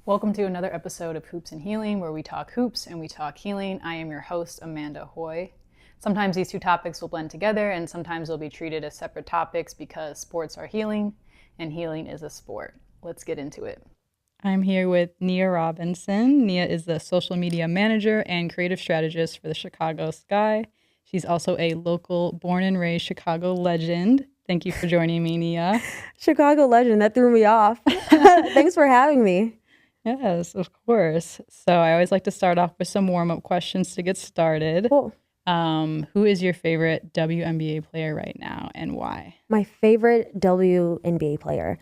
Welcome to another episode of Hoops and Healing, where we talk hoops and we talk healing. I am your host, Amanda Hoy. Sometimes these two topics will blend together, and sometimes they'll be treated as separate topics because sports are healing, and healing is a sport. Let's get into it. I'm here with Nia Robinson. Nia is the social media manager and creative strategist for the Chicago Sky. She's also a local born and raised Chicago legend. Thank you for joining me, Nia. Chicago legend, that threw me off. Thanks for having me. Yes, of course. So I always like to start off with some warm-up questions to get started. Cool. Who is your favorite WNBA player right now and why? My favorite WNBA player.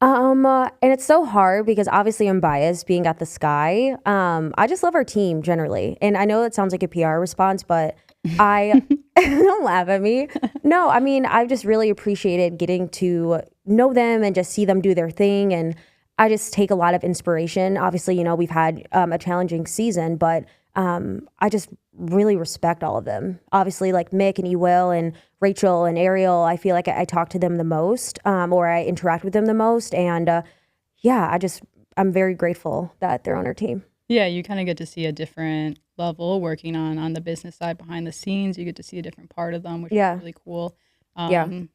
And it's so hard because obviously I'm biased being at the Sky. I just love our team generally. And I know that sounds like a PR response, but I don't laugh at me. No, I mean, I've just really appreciated getting to know them and just see them do their thing. And I just take a lot of inspiration. Obviously, you know, we've had a challenging season, but I just really respect all of them. Obviously, like Mick and Ewell and Rachel and Ariel, I feel like I talk to them the most, or I interact with them the most. And I'm very grateful that they're on our team. Yeah, you kind of get to see a different level working on the business side behind the scenes. You get to see a different part of them, which is really cool. I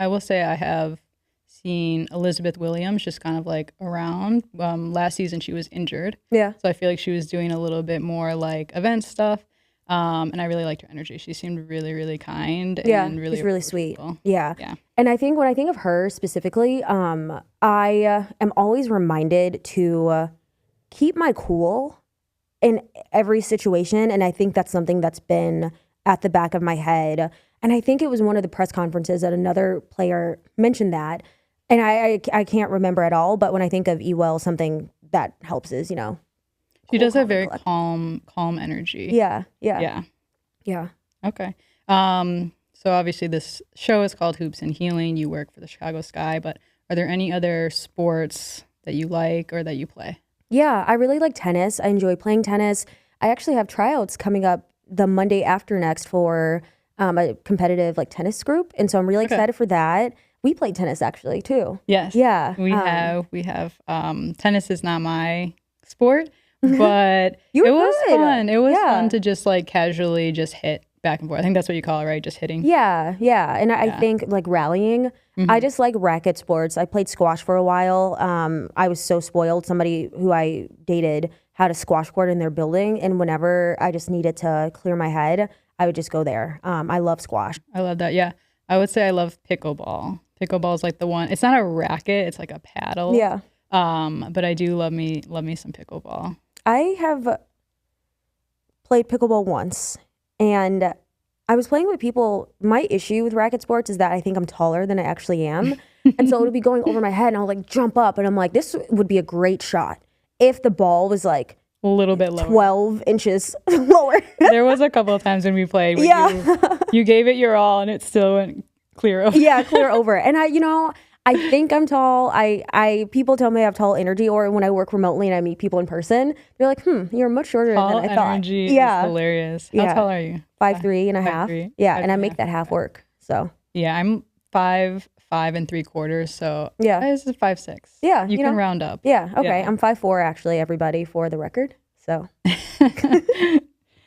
will say I have seen Elizabeth Williams just kind of like around. Last season she was injured. Yeah. So I feel like she was doing a little bit more like event stuff. And I really liked her energy. She seemed really, really kind and really she's really sweet. Yeah. And I think when I think of her specifically, I am always reminded to keep my cool in every situation. And I think that's something that's been at the back of my head. And I think it was one of the press conferences that another player mentioned that. And I can't remember at all, but when I think of Ewell, something that helps is, you know. She does have very calm energy. Yeah. Okay. So obviously this show is called Hoops and Healing. You work for the Chicago Sky, but are there any other sports that you like or that you play? Yeah, I really like tennis. I enjoy playing tennis. I actually have tryouts coming up the Monday after next for a competitive like tennis group. And so I'm really excited for that. We played tennis actually too. Yes. Yeah. We have tennis is not my sport, but it was fun. It was fun to just like casually just hit back and forth. I think that's what you call it, right? Just hitting. Yeah. And I think like rallying, I just like racket sports. I played squash for a while. I was so spoiled. Somebody who I dated had a squash court in their building. And whenever I just needed to clear my head, I would just go there. I love squash. I love that. Yeah. I would say I love pickleball. Pickleball is like the one. It's not a racket. It's like a paddle. Yeah. But I do love me some pickleball. I have played pickleball once, and I was playing with people. My issue with racket sports is that I think I'm taller than I actually am. And so it would be going over my head, and I'll like jump up, and I'm like, this would be a great shot if the ball was like a little bit lower, 12 inches lower. There was a couple of times when we played where you gave it your all, and it still went clear over. Yeah, clear over. And I think I'm tall. I people tell me I have tall energy, or when I work remotely and I meet people in person, they're like, you're much shorter than I thought. Tall energy is hilarious. How tall are you? 5'3" and a half. 5'3". Yeah, and I make that half work. So yeah, I'm 5'5" 3/4". So this is 5'6". Yeah, you can round up. Yeah, okay. Yeah. I'm 5'4", actually, everybody, for the record. So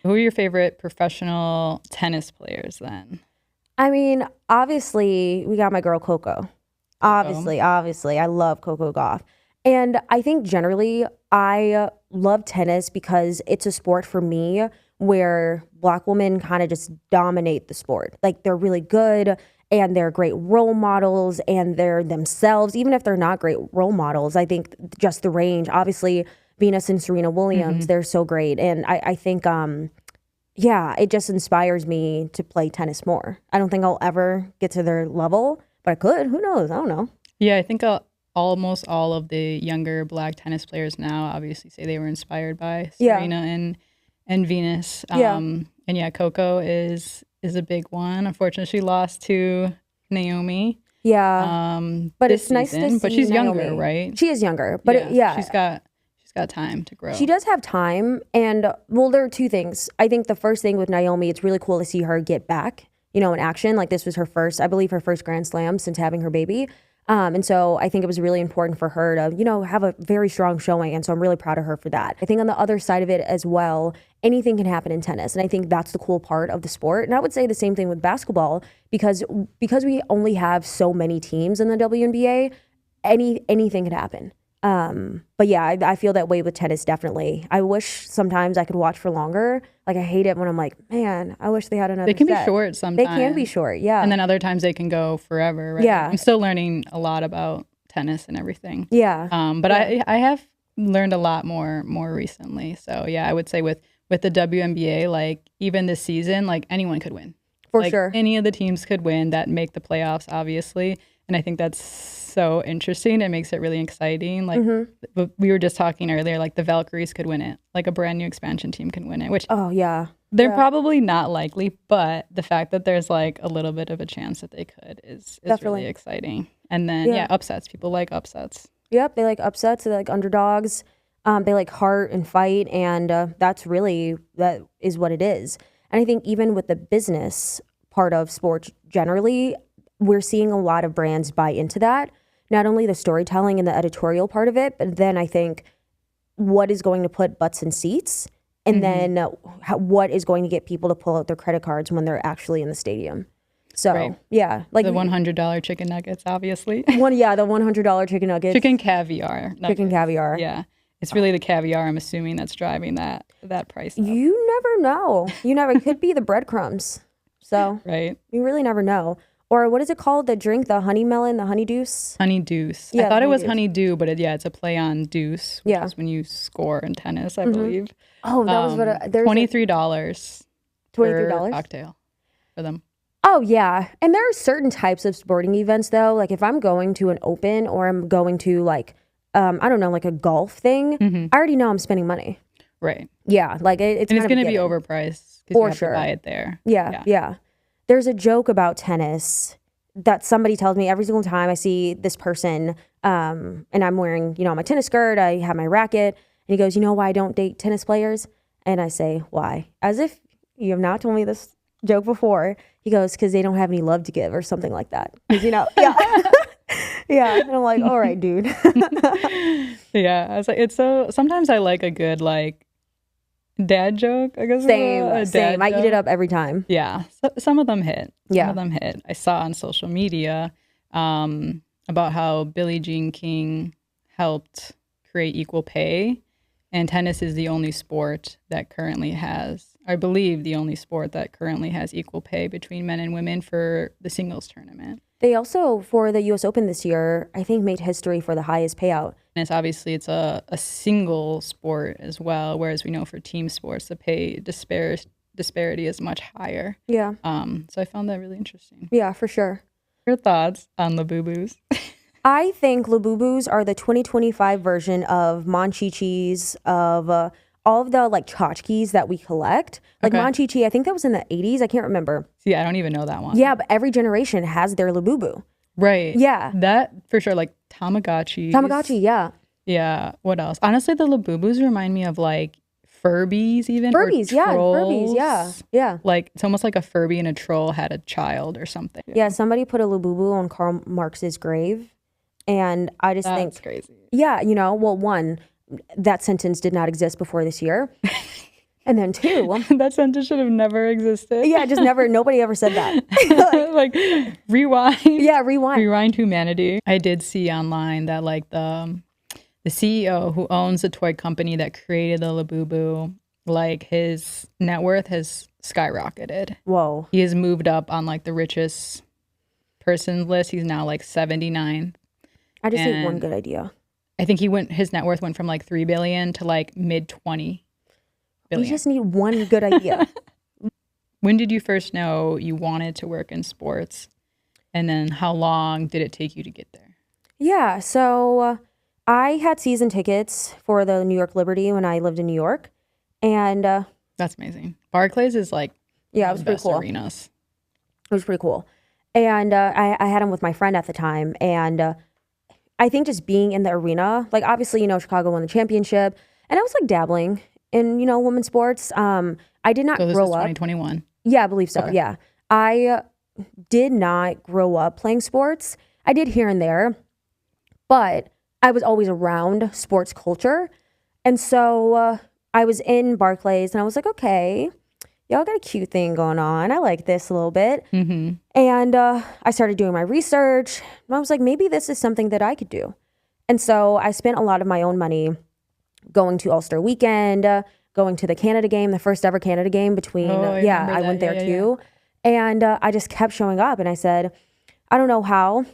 who are your favorite professional tennis players then? I mean, obviously, we got my girl Coco. Obviously, I love Coco Gauff. And I think generally, I love tennis because it's a sport for me where Black women kind of just dominate the sport. Like, they're really good, and they're great role models, and they're themselves. Even if they're not great role models, I think just the range. Obviously, Venus and Serena Williams, they're so great. And I think it just inspires me to play tennis more. I don't think I'll ever get to their level, but I could. Who knows? I don't know. Yeah, I think almost all of the younger Black tennis players now obviously say they were inspired by Serena and Venus. And Coco is a big one. Unfortunately, she lost to Naomi. Yeah. But it's nice to see. But she's Naomi. younger, right? She is younger, but she's got time to grow. She does have time, and there are two things. I think the first thing with Naomi, it's really cool to see her get back, in action. Like, this was her first Grand Slam since having her baby. And so I think it was really important for her to, have a very strong showing. And so I'm really proud of her for that. I think on the other side of it as well, anything can happen in tennis. And I think that's the cool part of the sport. And I would say the same thing with basketball because we only have so many teams in the WNBA, anything could happen. But yeah, I feel that way with tennis, definitely. I wish sometimes I could watch for longer. Like, I hate it when I'm like, man, I wish they had another They can set. be short sometimes. They can be short, yeah. And then other times they can go forever, right? Yeah. I'm still learning a lot about tennis and everything. Yeah. But I have learned a lot more recently. So yeah, I would say with the WNBA, like even this season, like anyone could win. For sure. Any of the teams could win that make the playoffs, obviously. And I think that's so interesting. It makes it really exciting. Like we were just talking earlier, like the Valkyries could win it. Like a brand new expansion team can win it, which they're probably not likely, but the fact that there's like a little bit of a chance that they could is really exciting. And then upsets. People like upsets. Yep, they like upsets. They like underdogs. They like heart and fight, and that is what it is. And I think even with the business part of sports generally, we're seeing a lot of brands buy into that. Not only the storytelling and the editorial part of it, but then I think what is going to put butts in seats, and then what is going to get people to pull out their credit cards when they're actually in the stadium. So yeah, like the $100 chicken nuggets, obviously. the $100 chicken nuggets, chicken caviar, nuggets. Chicken caviar. Yeah, it's really the caviar, I'm assuming, that's driving that price up. You never know. It could be the breadcrumbs. So right, you really never know. Or what is it called? The drink, the honey melon, the honey deuce? Honey deuce. Yeah, I thought it was honeydew, but it's a play on deuce, which is when you score in tennis, I believe. Oh, that was what there's $23. $23 cocktail for them. Oh, yeah. And there are certain types of sporting events, though. Like if I'm going to an open or I'm going to like, I don't know, like a golf thing, I already know I'm spending money. Right. Yeah. Like it's going to be overpriced because you have to buy it there. Yeah. There's a joke about tennis that somebody tells me every single time I see this person and I'm wearing, my tennis skirt, I have my racket, and he goes, you know why I don't date tennis players? And I say, why? As if you have not told me this joke before. He goes, because they don't have any love to give or something like that. Because, yeah. Yeah. And I'm like, all right, dude. Yeah. I was like, sometimes I like a good, like, dad joke, I guess. Same. I eat it up every time. Yeah. So, some of them hit. Some of them hit. I saw on social media about how Billie Jean King helped create equal pay, and tennis is the only sport that currently has, I believe, the only sport that currently has equal pay between men and women for the singles tournament. They also, for the U.S. Open this year, I think made history for the highest payout. And it's a single sport as well, whereas we know for team sports, the pay disparity is much higher. Yeah. So I found that really interesting. Yeah, for sure. Your thoughts on Labubus? I think Labubus are the 2025 version of Monchichis, of all of the like tchotchkes that we collect. Like Monchichi, I think that was in the 80s. I can't remember. See, I don't even know that one. Yeah, but every generation has their Labubu. Right. Yeah. That for sure, like Tamagotchi. Tamagotchi, yeah. Yeah. What else? Honestly, the Labubus remind me of like Furbies even. Furbies, yeah. Yeah. Like it's almost like a Furby and a troll had a child or something. Yeah, somebody put a Labubu on Karl Marx's grave. And I just think, that's crazy. Yeah, well, one, that sentence did not exist before this year. And then two, that sentence should have never existed. Yeah, just never, nobody ever said that. like rewind. Yeah, rewind. Rewind humanity. I did see online that like the CEO who owns the toy company that created the Labubu, like his net worth has skyrocketed. Whoa. He has moved up on like the richest person list. He's now like 79. I just need one good idea. I think his net worth went from like 3 billion to like mid 20 billion. We just need one good idea. When did you first know you wanted to work in sports? And then how long did it take you to get there? Yeah, so I had season tickets for the New York Liberty when I lived in New York. And that's amazing. Barclays is like it was pretty cool. Arenas. It was pretty cool. And I had them with my friend at the time. And I think just being in the arena, like obviously, Chicago won the championship, and I was like dabbling in, women's sports. I did not grow up. 2021. Yeah, I believe so. Okay. Yeah. I did not grow up playing sports. I did here and there, but I was always around sports culture. And so I was in Barclays and I was like, okay, y'all got a cute thing going on. I like this a little bit. Mm-hmm. And I started doing my research. And I was like, maybe this is something that I could do. And so I spent a lot of my own money going to All-Star Weekend, going to the Canada game, the first ever Canada game between, I went there too. And I just kept showing up and I said, I don't know how.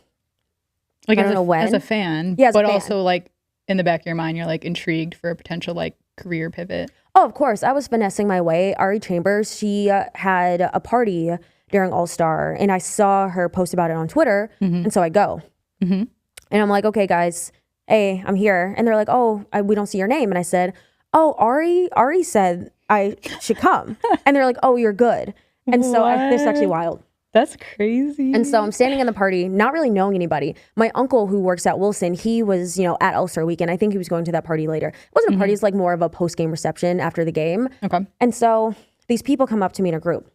Like, I don't know when. As a fan, yeah, but also like in the back of your mind, you're like intrigued for a potential like career pivot. Oh, of course. I was finessing my way. Ari Chambers, she had a party during All-Star and I saw her post about it on Twitter. And so I go. And I'm like, okay, guys, hey, I'm here. And they're like, oh, we don't see your name. And I said, oh, Ari said I should come. And they're like, oh, you're good. And so this is actually wild. That's crazy. And so I'm standing in the party, not really knowing anybody. My uncle who works at Wilson, he was, at All-Star Weekend. I think he was going to that party later. It wasn't a party, it's like more of a post-game reception after the game. Okay. And so these people come up to me in a group.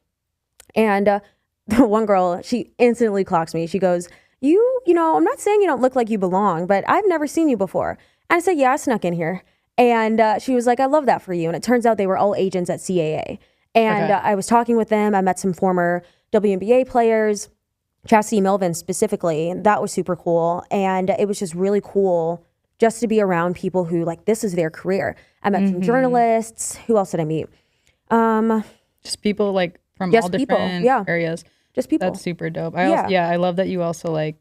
And the one girl, she instantly clocks me. She goes, I'm not saying you don't look like you belong, but I've never seen you before. And I said, yeah, I snuck in here. And she was like, I love that for you. And it turns out they were all agents at CAA. And I was talking with them. I met some former WNBA players, Chastity Melvin specifically. And that was super cool. And it was just really cool just to be around people who like, this is their career. I met some journalists. Who else did I meet? Just people like from all different areas. Just people. That's super dope. I love that you also like,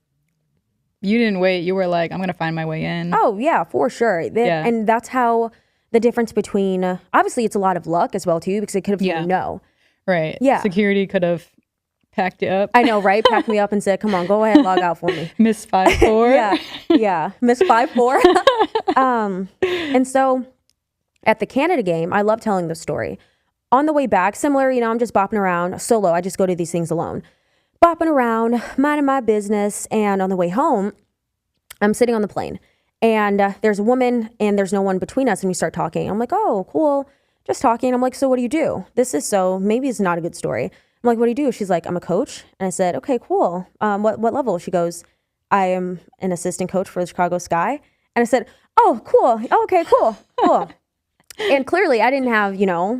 you didn't wait. You were like, I'm going to find my way in. Oh, yeah, for sure. And that's how the difference between, obviously it's a lot of luck as well too, because it could have told me no. Right. Yeah. Security could have packed you up. I know, right? Packed me up and said, come on, go ahead, log out for me. Miss 5'4". Yeah. Miss 5'4". And so at the Canada game, I love telling the story. On the way back, similar, I'm just bopping around solo. I just go to these things alone. Bopping around, minding my business. And on the way home, I'm sitting on the plane. And there's a woman and there's no one between us. And we start talking. I'm like, oh, cool. Just talking. I'm like, so what do you do? Maybe it's not a good story. I'm like, what do you do? She's like, I'm a coach. And I said, okay, cool. What level? She goes, I am an assistant coach for the Chicago Sky. And I said, oh, cool. Okay, cool. And clearly I didn't have,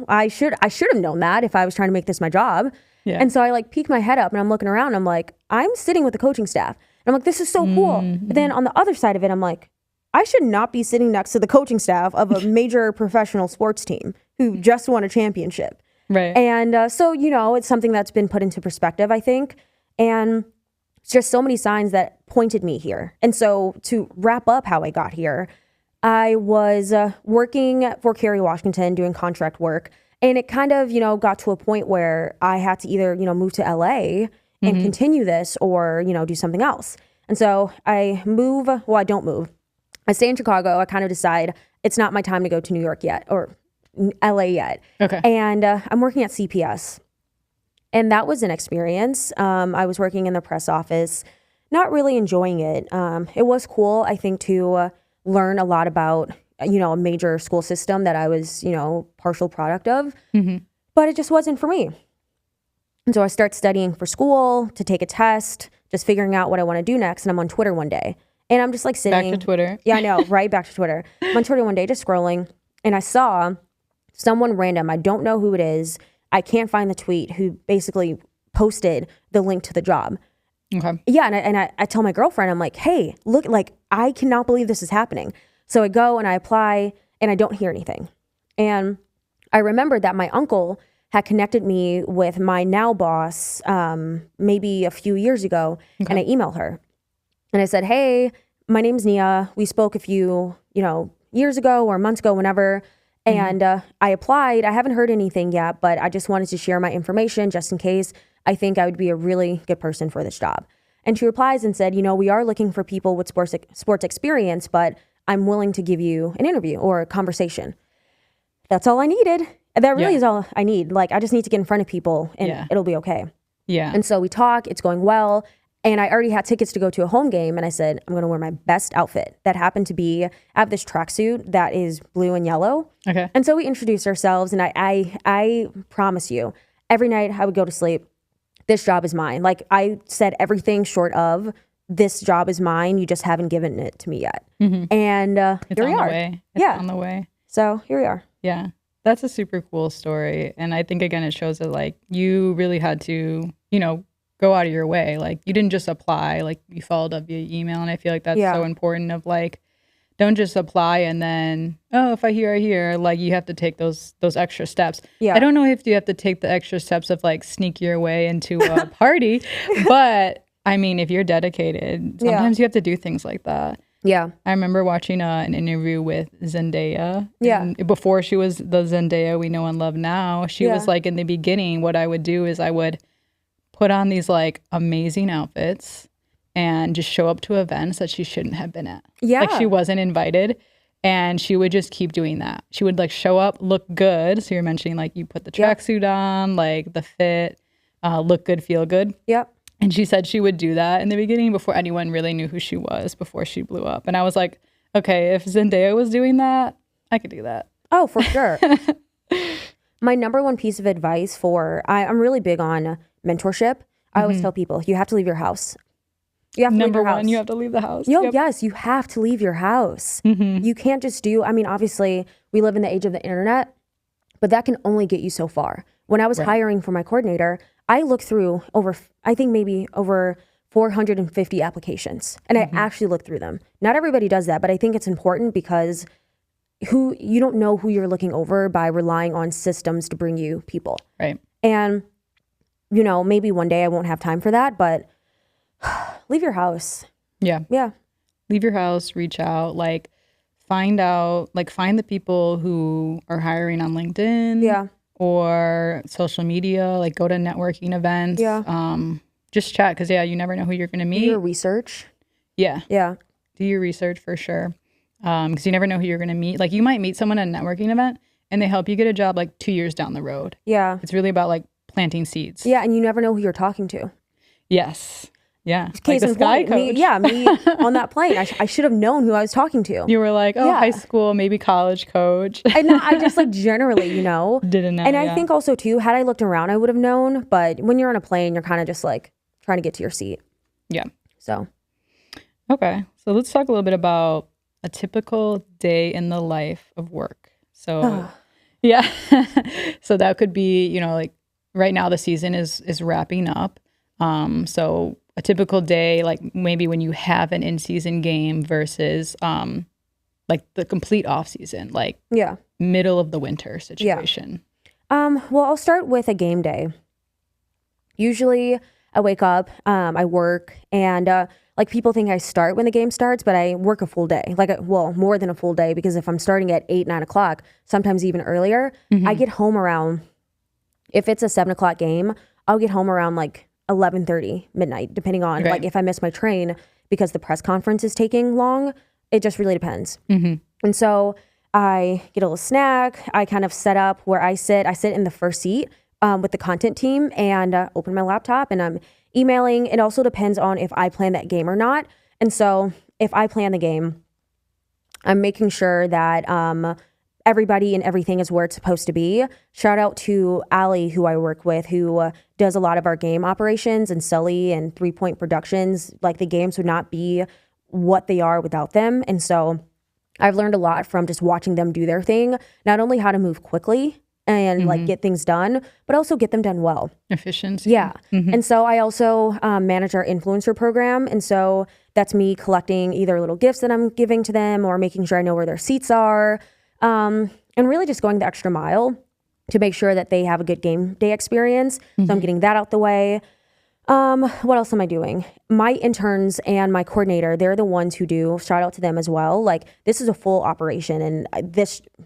I should have known that if I was trying to make this my job. Yeah. And so I like peek my head up and I'm looking around. I'm like, I'm sitting with the coaching staff. And I'm like, this is so cool. But then on the other side of it, I'm like, I should not be sitting next to the coaching staff of a major professional sports team who just won a championship. Right. And so, it's something that's been put into perspective, I think. And it's just so many signs that pointed me here. And so to wrap up how I got here, I was working for Kerry Washington doing contract work. And it kind of, got to a point where I had to either, move to LA and continue this or, do something else. And so I don't move. I stay in Chicago. I kind of decide it's not my time to go to New York yet or LA yet. Okay. And I'm working at CPS. And that was an experience. I was working in the press office, not really enjoying it. It was cool, I think, to learn a lot about, a major school system that I was, partial product of. But it just wasn't for me. And so I start studying for school to take a test, just figuring out what I want to do next. And I'm on Twitter one day. And I'm just like sitting. Back to Twitter. Yeah, I know, right? Back to Twitter. I'm on Twitter one day just scrolling. And I saw someone random. I don't know who it is. I can't find the tweet who basically posted the link to the job. Okay. Yeah, and I tell my girlfriend, I'm like, hey, look, like, I cannot believe this is happening. So I go and I apply and I don't hear anything. And I remembered that my uncle had connected me with my now boss maybe a few years ago. Okay. And I emailed her. And I said, hey, my name's Nia. We spoke a few, years ago or months ago, whenever. And I applied. I haven't heard anything yet, but I just wanted to share my information just in case. I think I would be a really good person for this job. And she replies and said, we are looking for people with sports experience, but I'm willing to give you an interview or a conversation. That's all I needed. That really is all I need. Like, I just need to get in front of people and it'll be okay. Yeah. And so we talk, it's going well. And I already had tickets to go to a home game. And I said, I'm going to wear my best outfit. That happened to be, I have this tracksuit that is blue and yellow. Okay. And so we introduced ourselves. And I promise you, every night I would go to sleep, this job is mine. Like, I said everything short of this job is mine. You just haven't given it to me yet. Mm-hmm. And it's here on we the are. way. It's on the way. So here we are. Yeah. That's a super cool story. And I think, again, it shows that, like, you really had to, you know, go out of your way. Like, you didn't just apply. Like, you followed up via email. And I feel like that's so important of, like, don't just apply and then, oh, if I hear. Like, you have to take those extra steps. Yeah. I don't know if you have to take the extra steps of, like, sneak your way into a party. But, I mean, if you're dedicated, sometimes you have to do things like that. Yeah. I remember watching an interview with Zendaya. Yeah. Before she was the Zendaya we know and love now, she was like, in the beginning, what I would do is I would put on these like amazing outfits and just show up to events that she shouldn't have been at. Yeah. Like she wasn't invited. And she would just keep doing that. She would like show up, look good. So you're mentioning like you put the tracksuit on, like the fit, look good, feel good. Yep. And she said she would do that in the beginning before anyone really knew who she was, before she blew up. And I was like, okay, if Zendaya was doing that, I could do that. Oh, for sure. My number one piece of advice I'm really big on mentorship. I always tell people, you have to leave your house. You have to leave your house. You have to leave the house. Yes, you have to leave your house. You can't just obviously, we live in the age of the internet, but that can only get you so far. When I was hiring for my coordinator, I looked through over 450 applications, and I actually looked through them. Not everybody does that, but I think it's important because you don't know who you're looking over by relying on systems to bring you people. Right. And, you know, maybe one day I won't have time for that, but leave your house. Yeah. Yeah. Leave your house, reach out, like find the people who are hiring on LinkedIn. Yeah. Or social media, like go to networking events. Yeah. Just chat because, you never know who you're going to meet. Do your research. Yeah. Yeah. Do your research for sure. Because you never know who you're going to meet. Like you might meet someone at a networking event and they help you get a job like 2 years down the road. Yeah. It's really about like planting seeds. Yeah. And you never know who you're talking to. Yes. Yeah. Case like the Sky coach. Me on that plane. I should have known who I was talking to. You were like, high school, maybe college coach. And I just like generally, Didn't know. And I think also too, had I looked around, I would have known. But when you're on a plane, you're kind of just like trying to get to your seat. Yeah. So. Okay. So let's talk a little bit about a typical day in the life of work. So, yeah. So that could be, like right now the season is wrapping up. So a typical day, like maybe when you have an in-season game versus like the complete off-season, like middle of the winter situation. Yeah. Well, I'll start with a game day. Usually I wake up, I work, and like people think I start when the game starts, but I work a full day, more than a full day, because if I'm starting at 8, 9 o'clock, sometimes even earlier, I get home around, if it's a 7 o'clock game, I'll get home around like 11:30, midnight, depending on like if I miss my train because the press conference is taking long. It just really depends. And so I get a little snack. I kind of set up where I sit. I sit in the first seat with the content team and open my laptop and I'm emailing. It also depends on if I plan that game or not. And so if I plan the game, I'm making sure that everybody and everything is where it's supposed to be. Shout out to Allie, who I work with, who does a lot of our game operations, and Sully and 3 Point Productions. Like the games would not be what they are without them. And so I've learned a lot from just watching them do their thing, not only how to move quickly and like get things done, but also get them done well. Efficiency. Yeah. And so I also manage our influencer program. And so that's me collecting either little gifts that I'm giving to them or making sure I know where their seats are. And really just going the extra mile to make sure that they have a good game day experience. So I'm getting that out the way. What else am I doing? My interns and my coordinator, they're the ones who do, shout out to them as well. Like this is a full operation and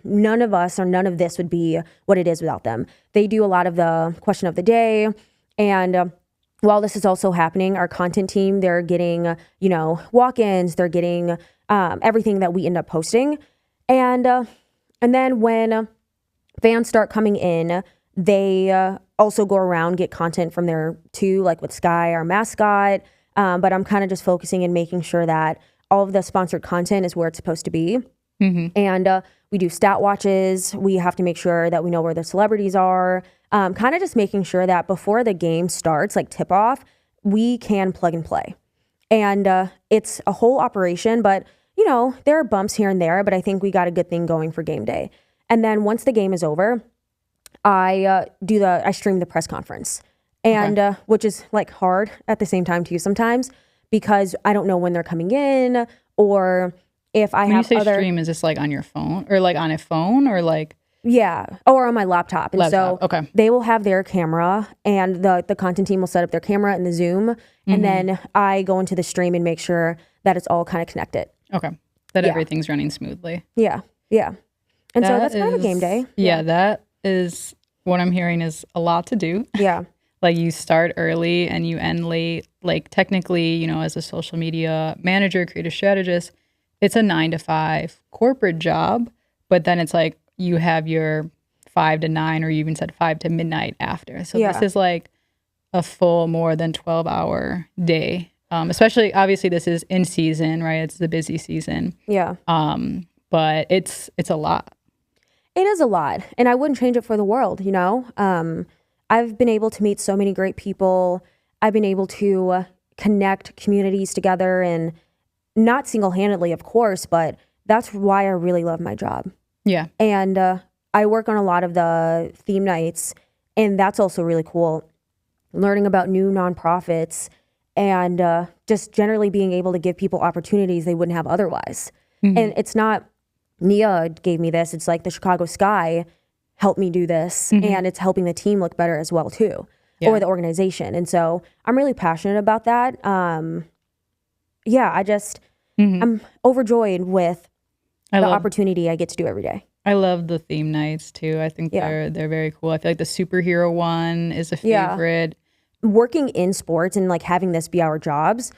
none of this would be what it is without them. They do a lot of the question of the day. And while this is also happening, our content team, they're getting, walk-ins, they're getting everything that we end up posting. And then when fans start coming in, they also go around, get content from there too, like with Sky, our mascot. But I'm kind of just focusing and making sure that all of the sponsored content is where it's supposed to be. And we do stat watches. We have to make sure that we know where the celebrities are. Kind of just making sure that before the game starts, like tip off, we can plug and play. And it's a whole operation, but there are bumps here and there, but I think we got a good thing going for game day. And then once the game is over, I stream the press conference, and which is like hard at the same time too sometimes, because I don't know when they're coming in, or if I when have you say stream, is this like on your phone or like on a phone or like? Yeah, or on my laptop. And so okay. they will have their camera, and the content team will set up their camera in the Zoom, and then I go into the stream and make sure that it's all kind of connected. Okay. That everything's running smoothly. Yeah. Yeah. And so that's kind of a game day. Yeah, that is what I'm hearing is a lot to do. Yeah. Like you start early and you end late. Like technically, as a social media manager, creative strategist, it's a 9 to 5 corporate job, but then it's like you have your 5 to 9, or you even said 5 to midnight after. So this is like a full more than 12-hour day. Especially, obviously, this is in season, right? It's the busy season. Yeah. But it's a lot. It is a lot, and I wouldn't change it for the world. I've been able to meet so many great people. I've been able to connect communities together, and not single-handedly, of course, but that's why I really love my job. Yeah. And I work on a lot of the theme nights, and that's also really cool. Learning about new nonprofits, and just generally being able to give people opportunities they wouldn't have otherwise. And it's not, Nia gave me this, it's like the Chicago Sky helped me do this, and it's helping the team look better as well too, or the organization. And so I'm really passionate about that. I'm overjoyed with the opportunity I get to do every day. I love the theme nights too. I think they're very cool. I feel like the superhero one is a favorite. Working in sports and like having this be our jobs,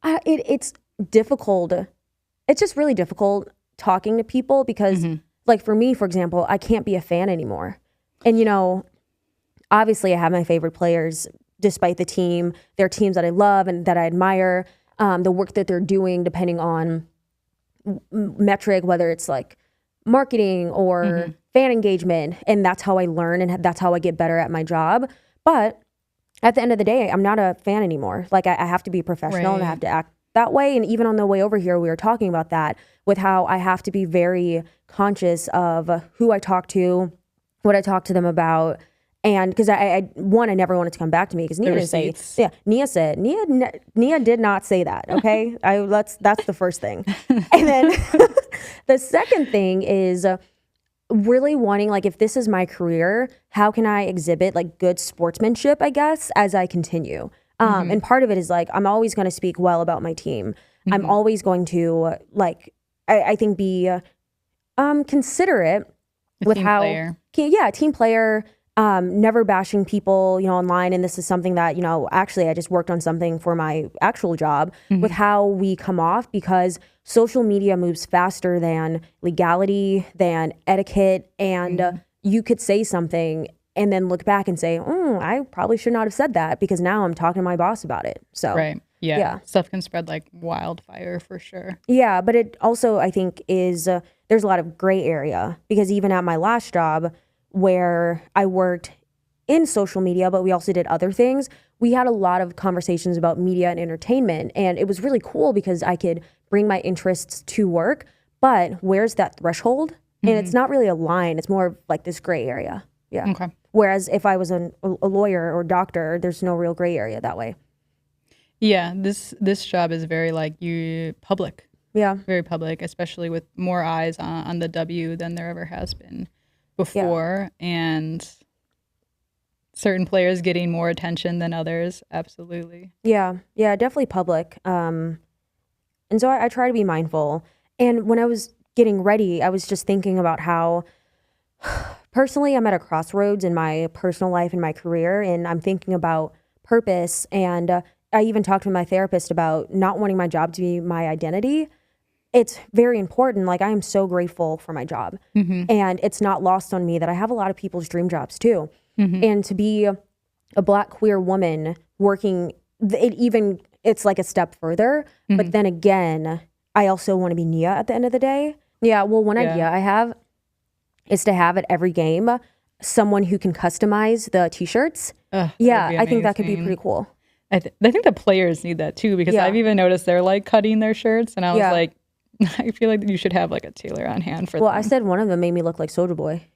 it's difficult. It's just really difficult talking to people because like for me, for example, I can't be a fan anymore. And obviously I have my favorite players despite the team. They're teams that I love and that I admire. The work that they're doing depending on metric, whether it's like marketing or fan engagement. And that's how I learn and that's how I get better at my job. But at the end of the day, I'm not a fan anymore. Like I have to be professional and I have to act that way. And even on the way over here, we were talking about that with how I have to be very conscious of who I talk to, what I talk to them about. And because I never wanted to come back to me because Nia didn't say, Nia did not say that. Okay. That's the first thing. And then the second thing is really wanting, like, if this is my career, how can I exhibit like good sportsmanship, I guess, as I continue? And part of it is like, I'm always going to speak well about my team. I'm always going to I think be considerate with how, team player, never bashing people, online. And this is something that, actually I just worked on something for my actual job with how we come off, because social media moves faster than legality, than etiquette. And you could say something and then look back and say, I probably should not have said that because now I'm talking to my boss about it. So, right. Yeah. Stuff can spread like wildfire for sure. Yeah. But it also, I think, is there's a lot of gray area because even at my last job where I worked in social media, but we also did other things, we had a lot of conversations about media and entertainment. And it was really cool because I could bring my interests to work, but where's that threshold? And it's not really a line. It's more of like this gray area. Yeah. Okay. Whereas if I was a lawyer or doctor, there's no real gray area that way. Yeah. This job is very public. Yeah. Very public, especially with more eyes on the W than there ever has been before. And certain players getting more attention than others. Absolutely. Yeah. Yeah, definitely public. And so I try to be mindful. And when I was getting ready, I was just thinking about how personally I'm at a crossroads in my personal life and my career. And I'm thinking about purpose. And I even talked to my therapist about not wanting my job to be my identity. It's very important. Like, I am so grateful for my job. And it's not lost on me that I have a lot of people's dream jobs too. And to be a Black queer woman working, it's like a step further. But then again, I also want to be Nia at the end of the day. Yeah, well, one idea I have is to have at every game someone who can customize the t-shirts. I think that could be pretty cool. I think the players need that too, because I've even noticed they're like cutting their shirts, and I was like, I feel like you should have like a tailor on hand for them. I said one of them made me look like Soulja Boy.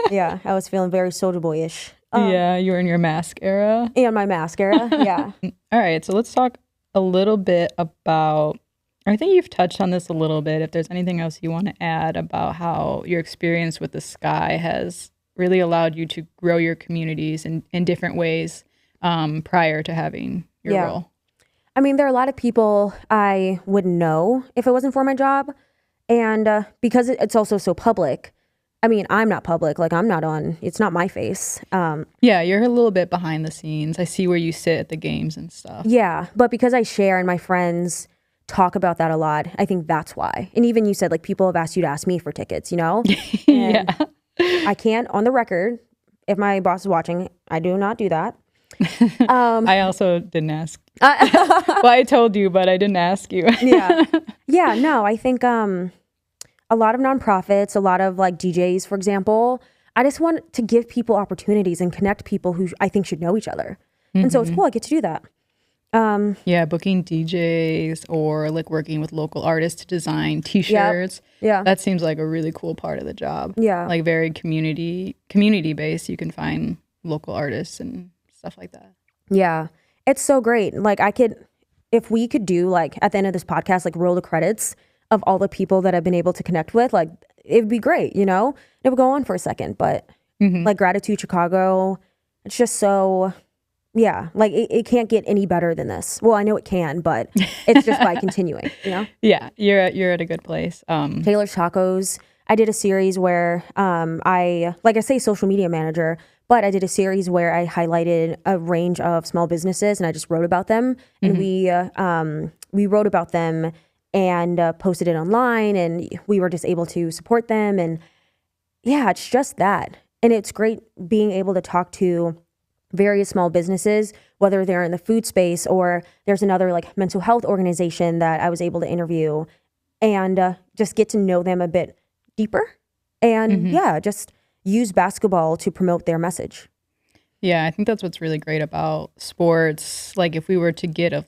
Yeah, I was feeling very Soulja Boy-ish. Yeah, you were in your mask era. And my mask era, yeah. All right, so let's talk a little bit about, I think you've touched on this a little bit, if there's anything else you want to add about how your experience with the Sky has really allowed you to grow your communities in different ways prior to having your role. I mean, there are a lot of people I wouldn't know if it wasn't for my job. And because it's also so public, I mean, I'm not public. Like, I'm not on, it's not my face. Yeah, you're a little bit behind the scenes. I see where you sit at the games and stuff. Yeah, but because I share and my friends talk about that a lot, I think that's why. And even you said, like, people have asked you to ask me for tickets, you know? Yeah. I can't, on the record, if my boss is watching, I do not do that. I also didn't ask. Well, I told you, but I didn't ask you. Yeah, no, I think a lot of nonprofits, a lot of like DJs, for example, I just want to give people opportunities and connect people who I think should know each other. And so it's cool, I get to do that. Yeah, booking DJs or like working with local artists to design T-shirts. Yeah. That seems like a really cool part of the job. Yeah. Like very community based. You can find local artists and stuff like that. Yeah. It's so great. Like if we could do like at the end of this podcast, like roll the credits of all the people that I've been able to connect with, like it'd be great, you know? It would go on for a second, but like Gratitude Chicago, it's just so... Yeah, like it can't get any better than this. Well, I know it can, but it's just by continuing, you know? Yeah, you're at a good place. Taylor's Tacos. I did a series where I say social media manager, but I did a series where I highlighted a range of small businesses and I just wrote about them. And we wrote about them and posted it online, and we were just able to support them. And yeah, it's just that. And it's great being able to talk to various small businesses, whether they're in the food space or there's another like mental health organization that I was able to interview, and just get to know them a bit deeper and just use basketball to promote their message. Yeah, I think that's what's really great about sports. Like if we were to get at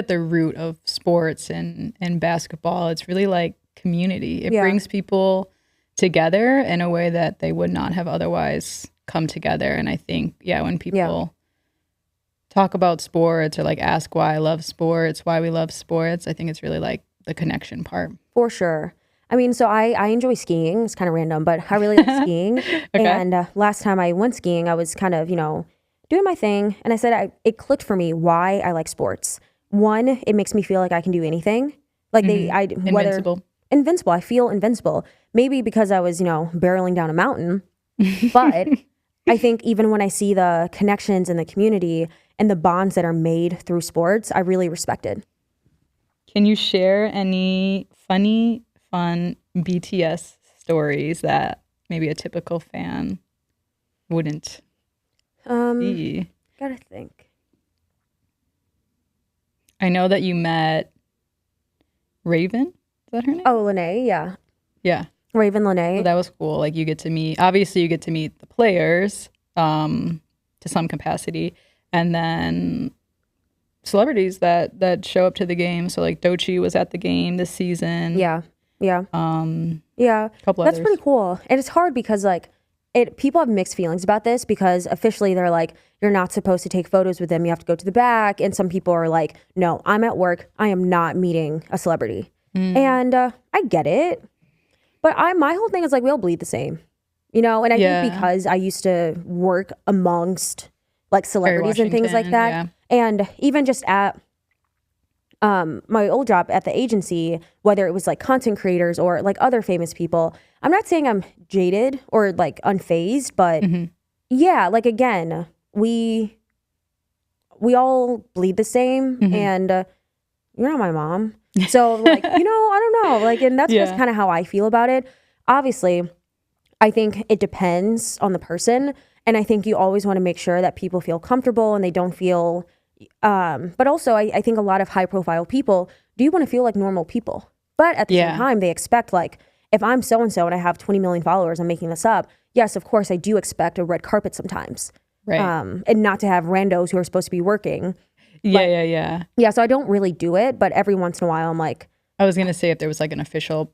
the root of sports and basketball, it's really like community. It brings people together in a way that they would not have otherwise come together. And I think, when people talk about sports or like ask why I love sports, why we love sports, I think it's really like the connection part. For sure. I mean, so I enjoy skiing. It's kind of random, but I really like skiing. Okay. And last time I went skiing, I was kind of, doing my thing. And I said, it clicked for me why I like sports. One, it makes me feel like I can do anything. Like invincible. I feel invincible. Maybe because I was, barreling down a mountain, but I think even when I see the connections in the community and the bonds that are made through sports, I really respect it. Can you share any fun BTS stories that maybe a typical fan wouldn't see? Gotta think. I know that you met Raven. Is that her name? Oh, Lene, yeah. Yeah. Raven Lene. So that was cool. Like you get to meet the players to some capacity, and then celebrities that show up to the game. So like Doechii was at the game this season. Yeah. A couple That's others. pretty cool. And it's hard because like people have mixed feelings about this because officially they're like, you're not supposed to take photos with them. You have to go to the back. And some people are like, no, I'm at work. I am not meeting a celebrity. And I get it. But my whole thing is like, we all bleed the same, and I think because I used to work amongst like celebrities and things like that. And even just at my old job at the agency, whether it was like content creators or like other famous people, I'm not saying I'm jaded or like unfazed, but like again, we all bleed the same, and you're not my mom. So like, I don't know, like, and that's just kind of how I feel about it. Obviously, I think it depends on the person. And I think you always want to make sure that people feel comfortable and they don't feel, but also I think a lot of high profile people do want to feel like normal people. But at the same time, they expect like, if I'm so-and-so and I have 20 million followers, I'm making this up. Yes, of course, I do expect a red carpet sometimes. Right. And not to have randos who are supposed to be working. Yeah. So I don't really do it, but every once in a while I'm like, I was gonna say if there was like an official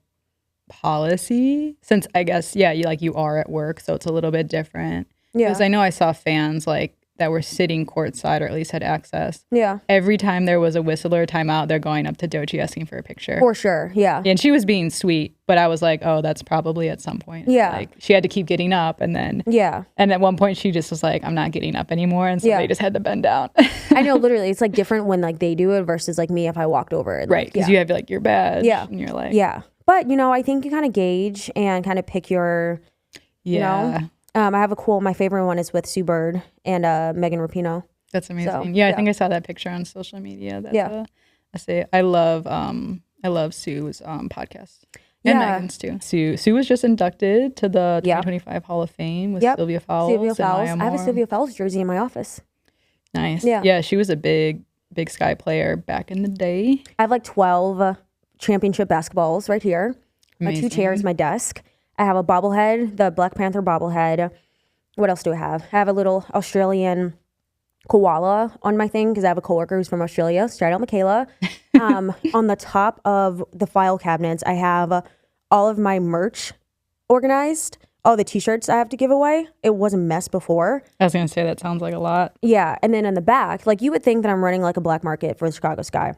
policy, since I guess you are at work, so it's a little bit different. Because I know I saw fans like that were sitting courtside or at least had access. Yeah. Every time there was a whistle or timeout, they're going up to Doechii asking for a picture. For sure. Yeah. And she was being sweet, but I was like, oh, that's probably at some point. Yeah. Like she had to keep getting up and then. Yeah. And at one point she just was like, I'm not getting up anymore. And so they just had to bend down. I know, literally. It's like different when like they do it versus like me if I walked over. And, right. Because you have like your badge. Yeah. And you're like. Yeah. But, I think you kind of gauge and kind of pick your, I have my favorite one is with Sue Bird and Megan Rapinoe. That's amazing. So, I think I saw that picture on social media. That's I love Sue's podcast. And Megan's too. Sue was just inducted to the 2025 Hall of Fame with Sylvia Fowles. I have a Sylvia Fowles jersey in my office. Nice. Yeah, she was a big Sky player back in the day. I have like 12 championship basketballs right here. Amazing. My 2 chairs, my desk. I have a bobblehead, the Black Panther bobblehead. What else do I have? I have a little Australian koala on my thing because I have a coworker who's from Australia. Shout out Michaela. On the top of the file cabinets, I have all of my merch organized. All the t-shirts I have to give away. It was a mess before. I was going to say that sounds like a lot. Yeah. And then in the back, like you would think that I'm running like a black market for the Chicago Sky.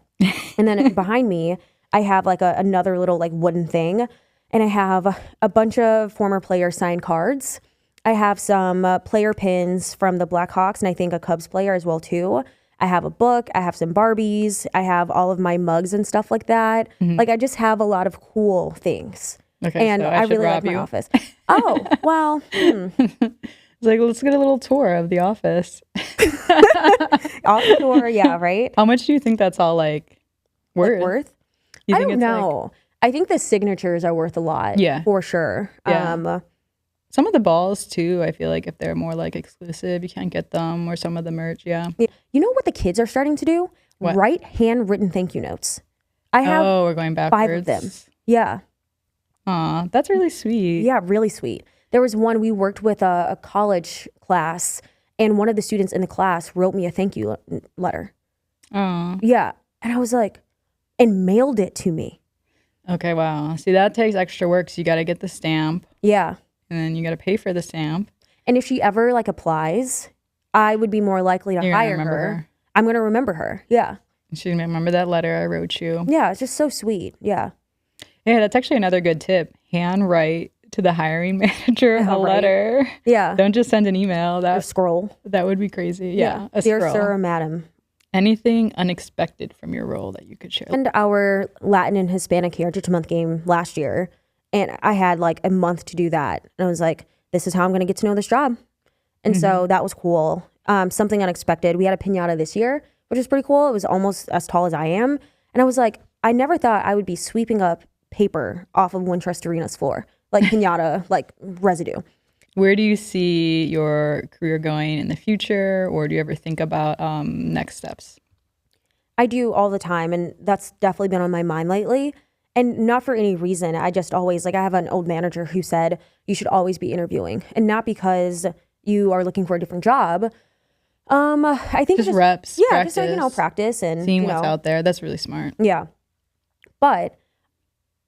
And then behind me, I have like another little like wooden thing. And I have a bunch of former players signed cards. I have some player pins from the Blackhawks and I think a Cubs player as well too. I have a book. I have some Barbies. I have all of my mugs and stuff like that. Mm-hmm. Like I just have a lot of cool things. Okay, and so I really like my office. Oh, well. It's like, let's get a little tour of the office. Office tour, yeah, right? How much do you think that's all like worth? I don't know. I think the signatures are worth a lot. Yeah. For sure. Yeah. Some of the balls too, I feel like if they're more like exclusive, you can't get them, or some of the merch, yeah. You know what the kids are starting to do? What? Write handwritten thank you notes. I have we're going backwards. 5 of them. Yeah. Aw, that's really sweet. Yeah, really sweet. There was one, we worked with a college class, and one of the students in the class wrote me a thank you letter. Oh. Yeah. And I was like, and mailed it to me. Okay, wow. See, that takes extra work, so you got to get the stamp. Yeah. And then you got to pay for the stamp. And if she ever like applies, I would be more likely to hire her. I'm going to remember her. Yeah. She's going to remember that letter I wrote you. Yeah, it's just so sweet. Yeah. Yeah, that's actually another good tip. Handwrite to the hiring manager a letter. Yeah. Don't just send an email. Or scroll. That would be crazy. Yeah. Dear sir or madam. Anything unexpected from your role that you could share? And our Latin and Hispanic Heritage Month game last year. And I had like a month to do that. And I was like, this is how I'm going to get to know this job. And so that was cool. Something unexpected. We had a piñata this year, which is pretty cool. It was almost as tall as I am. And I was like, I never thought I would be sweeping up paper off of Wintrust Arena's floor. Like piñata, like residue. Where do you see your career going in the future? Or do you ever think about next steps? I do all the time. And that's definitely been on my mind lately. And not for any reason. I just always, like I have an old manager who said, you should always be interviewing. And not because you are looking for a different job. I think just reps. Yeah, practice, just so, practice and seeing what's out there. That's really smart. Yeah. But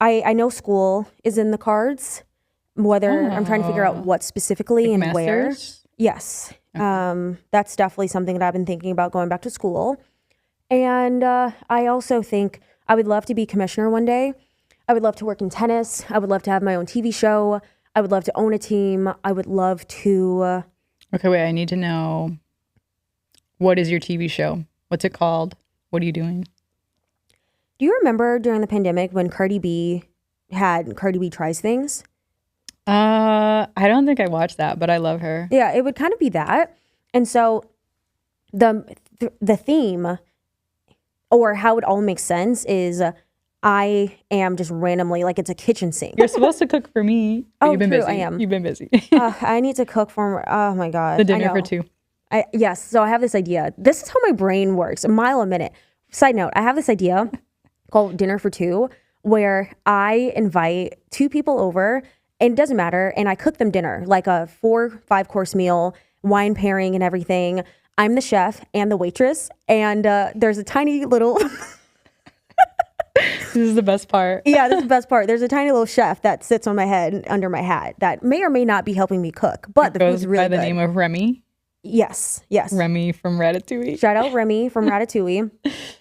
I know school is in the cards. Whether I'm trying to figure out what specifically like and masters? Where. Yes. Okay. That's definitely something that I've been thinking about going back to school. And I also think I would love to be commissioner one day. I would love to work in tennis. I would love to have my own TV show. I would love to own a team. I would love to... Okay, wait, I need to know, what is your TV show? What's it called? What are you doing? Do you remember during the pandemic when Cardi B had Cardi B Tries Things? I don't think I watched that, but I love her. Yeah, it would kind of be that. And so the theme, or how it all makes sense, is I am just randomly, like it's a kitchen sink. You're supposed to cook for me. Oh, you've been true, busy. I am. You've been busy. I need to cook for, oh my God. The dinner for 2. Yes, so I have this idea. This is how my brain works, a mile a minute. Side note, I have this idea called Dinner for 2, where I invite 2 people over, and it doesn't matter, and I cook them dinner, like a 4-5 course meal. wine pairing and everything. I'm the chef and the waitress, and there's a tiny little. This is the best part. Yeah, this is the best part. There's a tiny little chef that sits on my head and under my hat that may or may not be helping me cook, but the food's really by the good. name of Remy. Yes. Remy from Ratatouille. Shout out Remy from Ratatouille,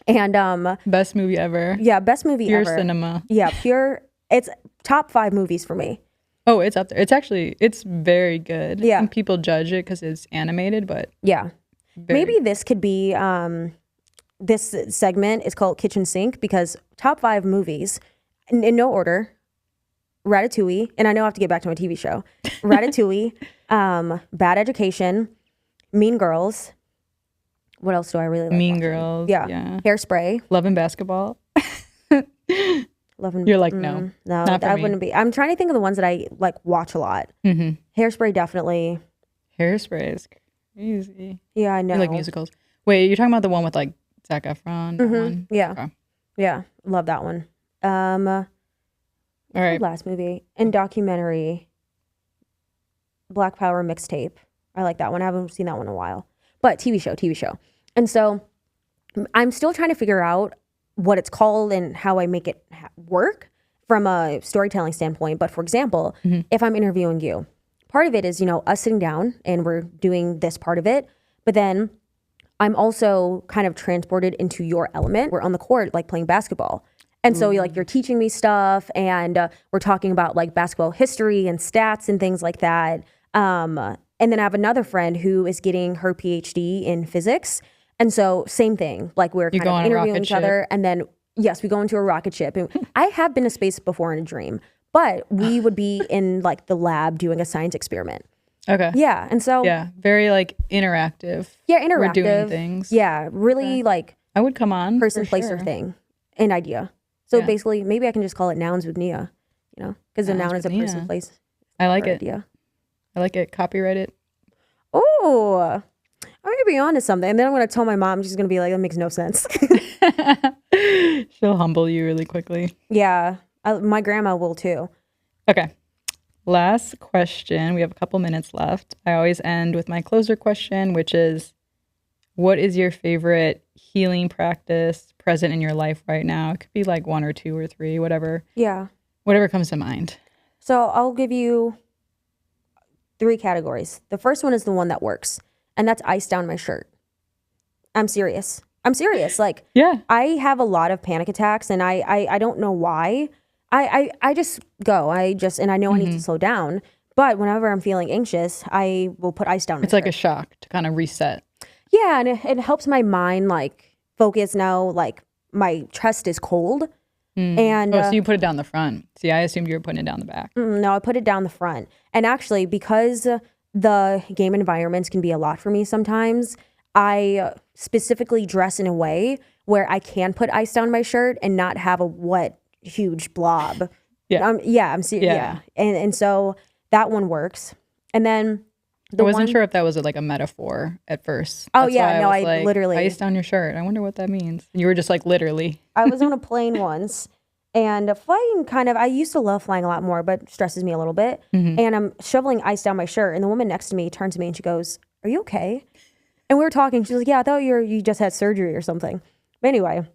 and best movie ever. Yeah, best movie pure ever. Cinema. Yeah, pure. It's top 5 movies for me. Oh, it's up there. It's very good. Yeah, and people judge it because it's animated, but yeah, maybe this could be. This segment is called Kitchen Sink because top 5 movies in no order. Ratatouille, and I know I have to get back to my TV show. Ratatouille, Bad Education, Mean Girls. What else do I really like? Mean watching? Girls. Yeah. Hairspray. Love and Basketball. Love and You're like, no, not for I me. wouldn't be. I'm trying to think of the ones that I like watch a lot. Mm-hmm. Hairspray, definitely. Hairspray is crazy. Yeah, I know. You like musicals? Wait, you're talking about the one with like Zac Efron? That one? Yeah. Okay. Yeah, love that one. All right. Last movie and documentary, Black Power mixtape. I like that one. I haven't seen that one in a while. But TV show. And so I'm still trying to figure out what it's called and how I make it work from a storytelling standpoint. But for example, if I'm interviewing you, part of it is, us sitting down and we're doing this part of it. But then I'm also kind of transported into your element. We're on the court, like playing basketball. And so you're teaching me stuff and we're talking about like basketball history and stats and things like that. And then I have another friend who is getting her PhD in physics. And so same thing, like we're kind of interviewing each other. And then, yes, we go into a rocket ship. And I have been to space before in a dream, but we would be in like the lab doing a science experiment. Okay. Yeah. And so. Yeah. Very like interactive. Yeah, interactive. We're doing things. Yeah. Really like. I would come on. Person, place, or thing. An idea. So basically, maybe I can just call it nouns with Nia, because a noun is a person, place. I like it. Idea. I like it. Copyright it. Oh, I'm going to be on to something. And then I'm going to tell my mom. She's going to be like, that makes no sense. She'll humble you really quickly. Yeah. My grandma will too. Okay. Last question. We have a couple minutes left. I always end with my closer question, which is, what is your favorite healing practice present in your life right now? It could be like 1 or 2 or 3, whatever. Yeah. Whatever comes to mind. So I'll give you 3 categories. The first one is the one that works, and that's ice down my shirt. I'm serious. Like, yeah, I have a lot of panic attacks, and I don't know why. I just go. And I know I need to slow down. But whenever I'm feeling anxious, I will put ice down my shirt. It's like a shock to kind of reset. Yeah, and it helps my mind like focus now. Like my chest is cold, and so you put it down the front. See, I assumed you were putting it down the back. No, I put it down the front. And actually, because the game environments can be a lot for me sometimes, I specifically dress in a way where I can put ice down my shirt and not have a wet, huge blob. Yeah, I'm serious. Yeah, and so that one works. And then. I wasn't sure if that was like a metaphor at first. Oh, That's yeah. No, I like, literally. Ice down your shirt. I wonder what that means. And you were just like, literally. I was on a plane once and flying I used to love flying a lot more, but stresses me a little bit. And I'm shoveling ice down my shirt. And the woman next to me turns to me and she goes, "Are you okay?" And we were talking. She's like, "Yeah, I thought you just had surgery or something." But anyway,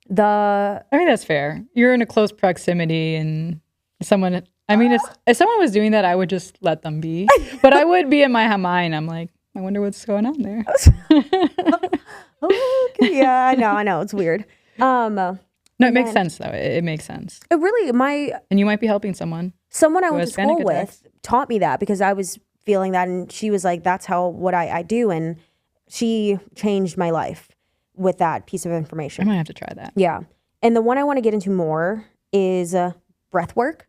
I mean, that's fair. You're in a close proximity and someone. I mean, if someone was doing that, I would just let them be. But I would be in my mind. I'm like, I wonder what's going on there. Yeah, I know. It's weird. No, it makes sense, though. It makes sense. It really, And you might be helping someone. Someone I went to school with taught me that because I was feeling that. And she was like, that's what I do. And she changed my life with that piece of information. I might have to try that. Yeah. And the one I want to get into more is breath work.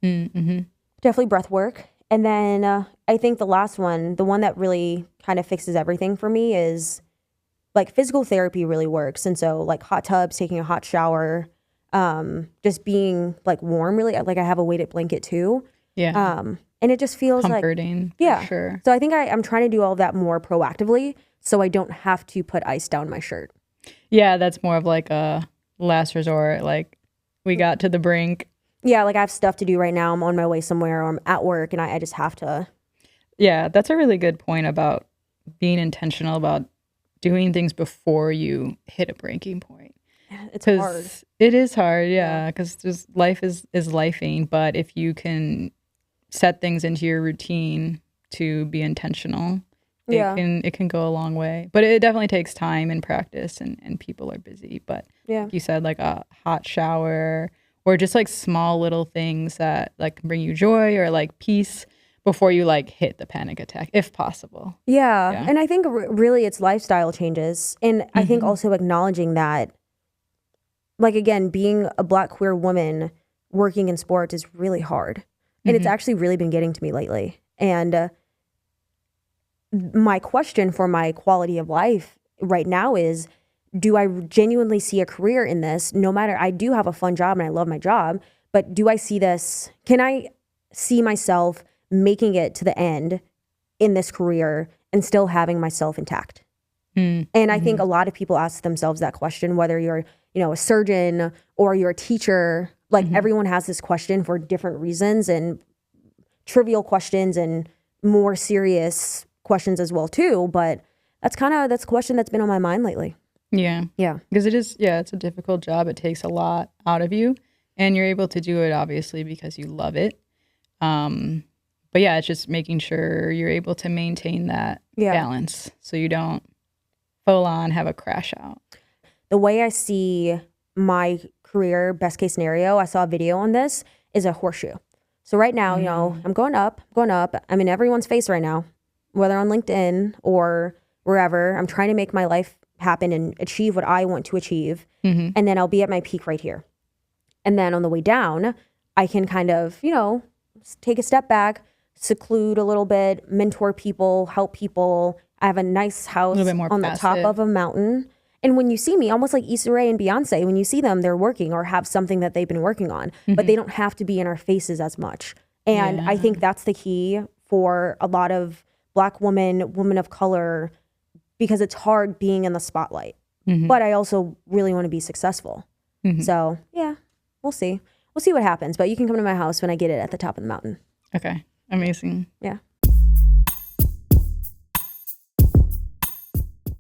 Mm-hmm. Definitely breath work. And then I think the last one, the one that really kind of fixes everything for me is like physical therapy really works. And so like hot tubs, taking a hot shower, just being like warm, really. Like I have a weighted blanket too. Yeah. And it just feels comforting. Yeah. Sure. So I think I'm trying to do all of that more proactively so I don't have to put ice down my shirt. Yeah. That's more of like a last resort. Like we got to the brink. Yeah, like I have stuff to do right now. I'm on my way somewhere or I'm at work and I just have to. Yeah, that's a really good point about being intentional about doing things before you hit a breaking point. It's hard. It is hard, yeah, because just life is lifing. But if you can set things into your routine to be intentional, it can go a long way. But it definitely takes time and practice, and people are busy. But like you said, like a hot shower or just like small little things that like can bring you joy or like peace before you like hit the panic attack, if possible. Yeah. And I think really it's lifestyle changes. And I think also acknowledging that, like, again, being a Black queer woman working in sports is really hard. And it's actually really been getting to me lately. And my question for my quality of life right now is, do I genuinely see a career in this? No matter, I do have a fun job and I love my job, but do I see this? Can I see myself making it to the end in this career and still having myself intact? And I think a lot of people ask themselves that question, whether you're, a surgeon or you're a teacher. Like everyone has this question for different reasons, and trivial questions and more serious questions as well too. But that's a question that's been on my mind lately. Yeah. Because it's a difficult job. It takes a lot out of you, and you're able to do it obviously because you love it. But yeah, it's just making sure you're able to maintain that balance so you don't full on have a crash out. The way I see my career, best case scenario, I saw a video on this, is a horseshoe. So right now, I'm going up. I'm in everyone's face right now, whether on LinkedIn or wherever. I'm trying to make my life happen and achieve what I want to achieve. And then I'll be at my peak right here. And then on the way down, I can kind of, take a step back, seclude a little bit, mentor people, help people. I have a nice house on the top of a mountain. And when you see me, almost like Issa Rae and Beyonce, when you see them, they're working or have something that they've been working on, but they don't have to be in our faces as much. And I think that's the key for a lot of Black women of color, because it's hard being in the spotlight. But I also really want to be successful. So yeah, we'll see. We'll see what happens. But you can come to my house when I get it at the top of the mountain. Okay. Amazing. Yeah.